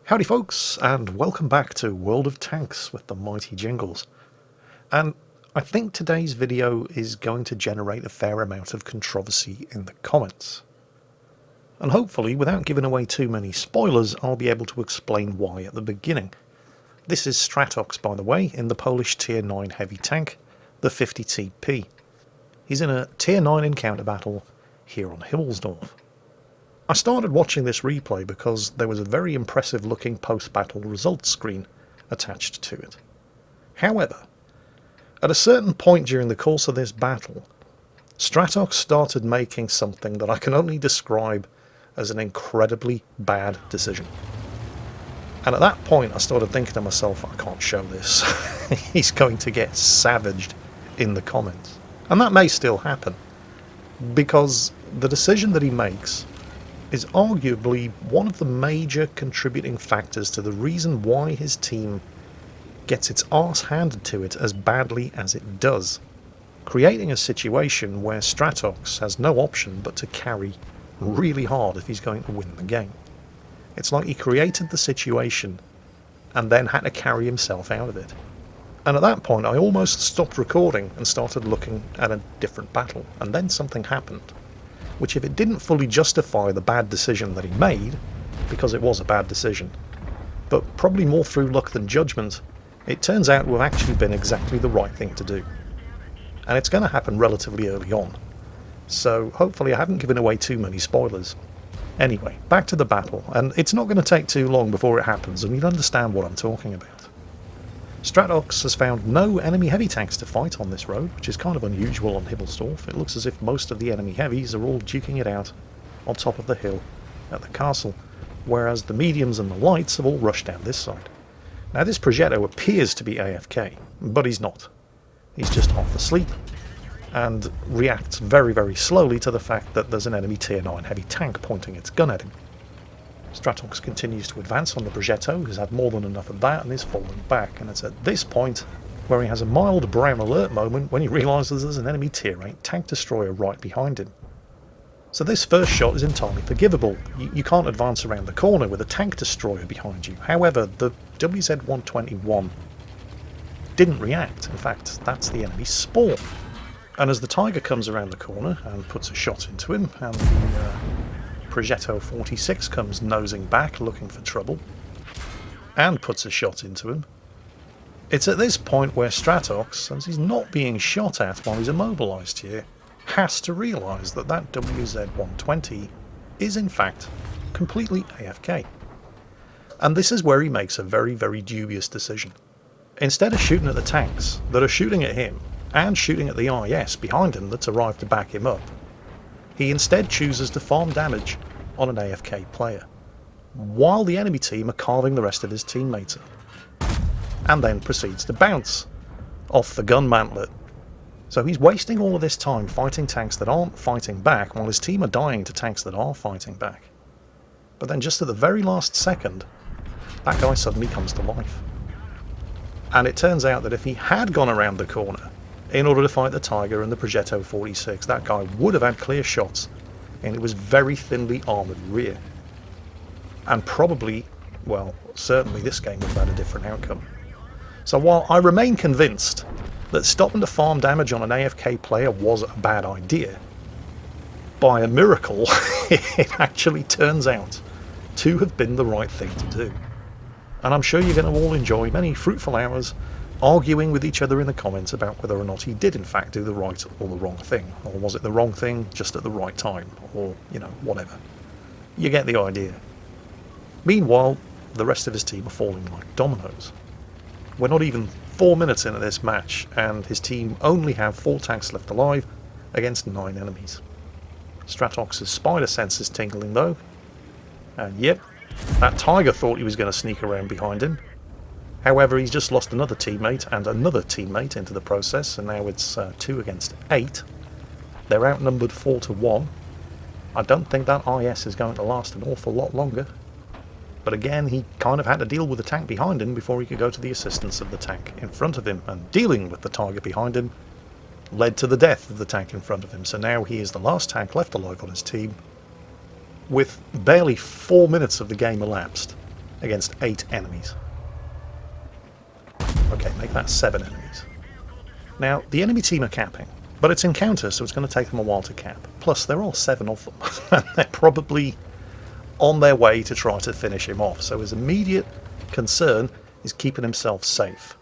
Howdy folks, and welcome back to World of Tanks with the mighty Jingles. And I think today's video is going to generate a fair amount of controversy in the comments. And hopefully, without giving away too many spoilers, I'll be able to explain why at the beginning. This is Stratox, by the way, in the Polish Tier 9 heavy tank, the 50TP. He's in a Tier 9 encounter battle here on Himmelsdorf. I started watching this replay because there was a very impressive looking post-battle results screen attached to it. However, at a certain point during the course of this battle, Stratox started making something that I can only describe as an incredibly bad decision. And at that point I started thinking to myself, I can't show this. He's going to get savaged in the comments. And that may still happen, because the decision that he makes is arguably one of the major contributing factors to the reason why his team gets its arse handed to it as badly as it does, creating a situation where Stratox has no option but to carry really hard if he's going to win the game. It's like he created the situation and then had to carry himself out of it. And at that point I almost stopped recording and started looking at a different battle, and then something happened, which, if it didn't fully justify the bad decision that he made, because it was a bad decision, but probably more through luck than judgment, it turns out to have actually been exactly the right thing to do. And it's going to happen relatively early on, so hopefully I haven't given away too many spoilers. Anyway, back to the battle, and it's not going to take too long before it happens, and you'll understand what I'm talking about. Stratox has found no enemy heavy tanks to fight on this road, which is kind of unusual on Himmelsdorf. It looks as if most of the enemy heavies are all duking it out on top of the hill at the castle, whereas the mediums and the lights have all rushed down this side. Now this Progetto appears to be AFK, but he's not. He's just half asleep, and reacts very, very slowly to the fact that there's an enemy Tier 9 heavy tank pointing its gun at him. Stratox continues to advance on the Progetto, who's had more than enough of that and is falling back, and it's at this point where he has a mild brown alert moment when he realises there's an enemy Tier 8 tank destroyer right behind him. So this first shot is entirely forgivable. You can't advance around the corner with a tank destroyer behind you. However, the WZ-121 didn't react. In fact, that's the enemy spawn. And as the Tiger comes around the corner and puts a shot into him, and the Progetto 46 comes nosing back looking for trouble and puts a shot into him, it's at this point where Stratox, as he's not being shot at while he's immobilised here, has to realise that that WZ-120 is in fact completely AFK. And this is where he makes a very, very dubious decision. Instead of shooting at the tanks that are shooting at him and shooting at the IS behind him that's arrived to back him up, he instead chooses to farm damage on an AFK player, while the enemy team are carving the rest of his teammates up, and then proceeds to bounce off the gun mantlet. So he's wasting all of this time fighting tanks that aren't fighting back, while his team are dying to tanks that are fighting back. But then just at the very last second, that guy suddenly comes to life. And it turns out that if he had gone around the corner in order to fight the Tiger and the Progetto 46, that guy would have had clear shots, and it was very thinly armoured rear. And probably, well, certainly this game would have had a different outcome. So while I remain convinced that stopping to farm damage on an AFK player was a bad idea, by a miracle it actually turns out to have been the right thing to do. And I'm sure you're going to all enjoy many fruitful hours arguing with each other in the comments about whether or not he did in fact do the right or the wrong thing, or was it the wrong thing just at the right time, or, you know, whatever. You get the idea. Meanwhile, the rest of his team are falling like dominoes. We're not even 4 minutes into this match, and his team only have 4 tanks left alive against 9 enemies. Stratox's spider sense is tingling though, and yep, that Tiger thought he was going to sneak around behind him. However, he's just lost another teammate and another teammate into the process, and now it's 2 against 8. They're outnumbered 4 to 1. I don't think that IS is going to last an awful lot longer. But again, he kind of had to deal with the tank behind him before he could go to the assistance of the tank in front of him, and dealing with the Tiger behind him led to the death of the tank in front of him. So now he is the last tank left alive on his team, with barely 4 minutes of the game elapsed. against 8 enemies. Okay, make that 7 enemies. Now, the enemy team are capping, but it's encounter, so it's going to take them a while to cap. Plus, there are 7 of them, and they're probably on their way to try to finish him off. So his immediate concern is keeping himself safe.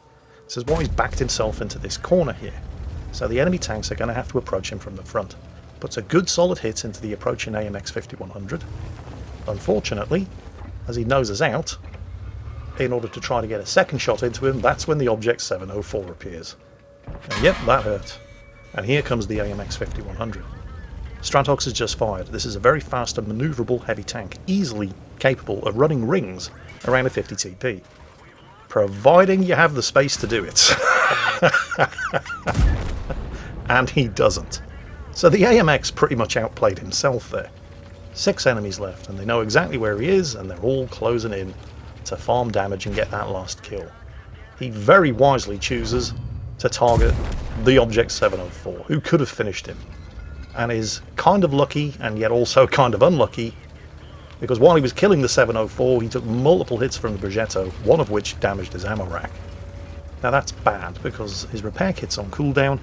This is why he's backed himself into this corner here. So the enemy tanks are going to have to approach him from the front. Puts a good solid hit into the approaching AMX 5100. Unfortunately, as he noses out, in order to try to get a second shot into him, that's when the Object 704 appears. And yep, that hurt. And here comes the AMX 5100. Stratox has just fired. This is a very fast and manoeuvrable heavy tank, easily capable of running rings around a 50 TP. Providing you have the space to do it. And he doesn't. So the AMX pretty much outplayed himself there. 6 enemies left, and they know exactly where he is, and they're all closing in to farm damage and get that last kill. He very wisely chooses to target the Object 704, who could have finished him, and is kind of lucky and yet also kind of unlucky, because while he was killing the 704 he took multiple hits from the Progetto, one of which damaged his ammo rack. Now that's bad because his repair kit's on cooldown,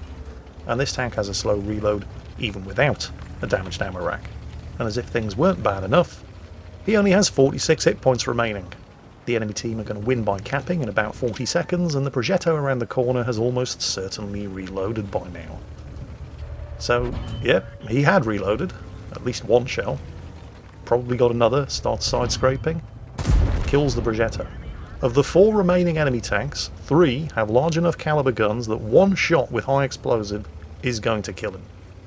and this tank has a slow reload even without a damaged ammo rack. And as if things weren't bad enough, he only has 46 hit points remaining. The enemy team are going to win by capping in about 40 seconds, and the Progetto around the corner has almost certainly reloaded by now. So, yep, he had reloaded, at least one shell. Probably got another, starts side scraping, kills the Progetto. Of the 4 remaining enemy tanks, 3 have large enough caliber guns that one shot with high explosive is going to kill him.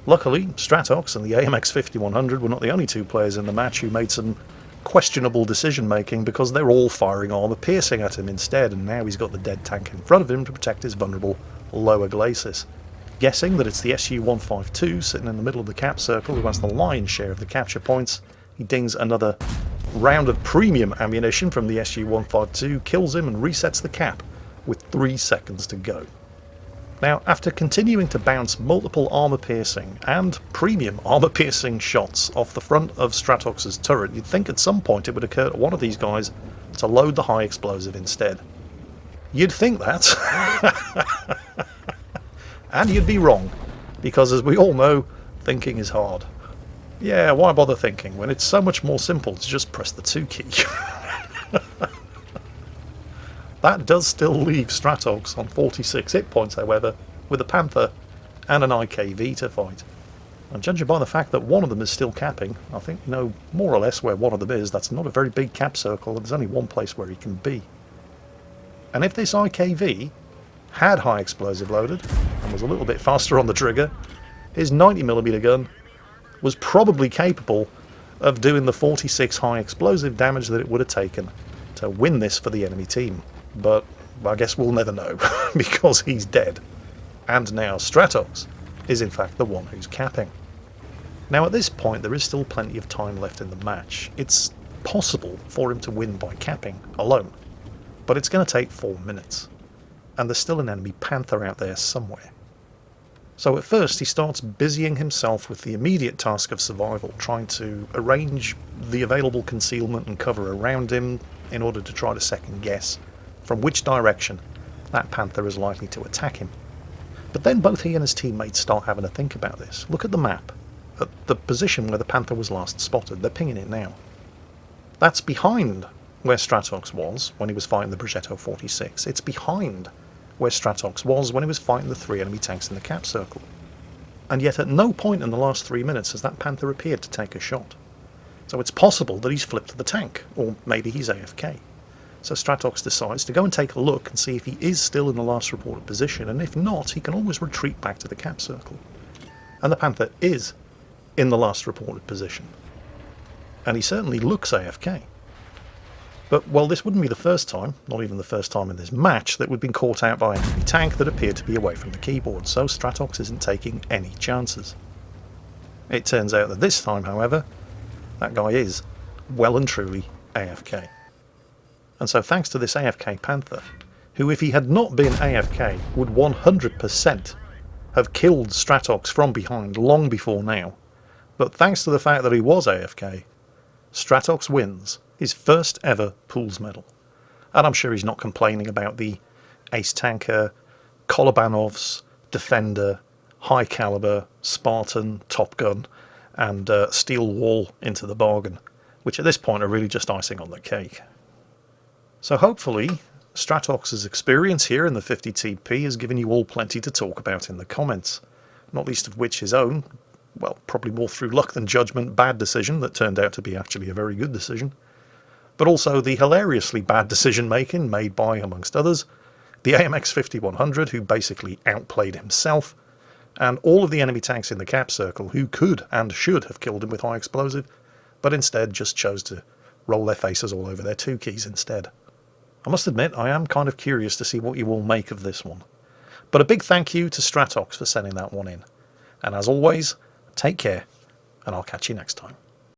Luckily, Stratox and the AMX 5100 were not the only 2 players in the match who made some questionable decision making, because they're all firing armor piercing at him instead, and now he's got the dead tank in front of him to protect his vulnerable lower glacis. Guessing that it's the SU-152 sitting in the middle of the cap circle who has the lion's share of the capture points, he dings another round of premium ammunition from the SU-152, kills him and resets the cap with 3 seconds to go. Now, after continuing to bounce multiple armor-piercing and premium armor-piercing shots off the front of Stratox's turret, you'd think at some point it would occur to one of these guys to load the high explosive instead. You'd think that. And you'd be wrong, because as we all know, thinking is hard. Yeah, why bother thinking when it's so much more simple to just press the 2 key? That does still leave Stratox on 46 hit points, however, with a Panther and an IKV to fight. And judging by the fact that one of them is still capping, I think you know more or less where one of them is. That's not a very big cap circle, and there's only one place where he can be. And if this IKV had high explosive loaded, and was a little bit faster on the trigger, his 90mm gun was probably capable of doing the 46 high explosive damage that it would have taken to win this for the enemy team. But I guess we'll never know, because he's dead. And now Stratox is in fact the one who's capping. Now at this point there is still plenty of time left in the match. It's possible for him to win by capping alone, but it's going to take 4 minutes. And there's still an enemy Panther out there somewhere. So at first he starts busying himself with the immediate task of survival, trying to arrange the available concealment and cover around him in order to try to second guess from which direction that Panther is likely to attack him. But then both he and his teammates start having to think about this. Look at the map, at the position where the Panther was last spotted. They're pinging it now. That's behind where Stratox was when he was fighting the Progetto 46. It's behind where Stratox was when he was fighting the 3 enemy tanks in the cap circle. And yet at no point in the last 3 minutes has that Panther appeared to take a shot. So it's possible that he's flipped to the tank, or maybe he's AFK. So Stratox decides to go and take a look and see if he is still in the last reported position, and if not, he can always retreat back to the cap circle. And the Panther is in the last reported position. And he certainly looks AFK. But, well, this wouldn't be the first time, not even the first time in this match, that we've been caught out by an enemy tank that appeared to be away from the keyboard, so Stratox isn't taking any chances. It turns out that this time, however, that guy is well and truly AFK. And so thanks to this AFK Panther, who if he had not been AFK would 100% have killed Stratox from behind long before now, but thanks to the fact that he was AFK, Stratox wins his first ever Pools medal. And I'm sure he's not complaining about the Ace Tanker, Kolobanovs, Defender, High Caliber, Spartan, Top Gun, and Steel Wall into the bargain, which at this point are really just icing on the cake. So hopefully, Stratox's experience here in the 50TP has given you all plenty to talk about in the comments, not least of which his own, well, probably more through luck than judgment, bad decision that turned out to be actually a very good decision, but also the hilariously bad decision making made by, amongst others, the AMX 5100, who basically outplayed himself, and all of the enemy tanks in the cap circle who could and should have killed him with high explosive, but instead just chose to roll their faces all over their 2 keys instead. I must admit, I am kind of curious to see what you all make of this one. But a big thank you to Stratox for sending that one in. And as always, take care, and I'll catch you next time.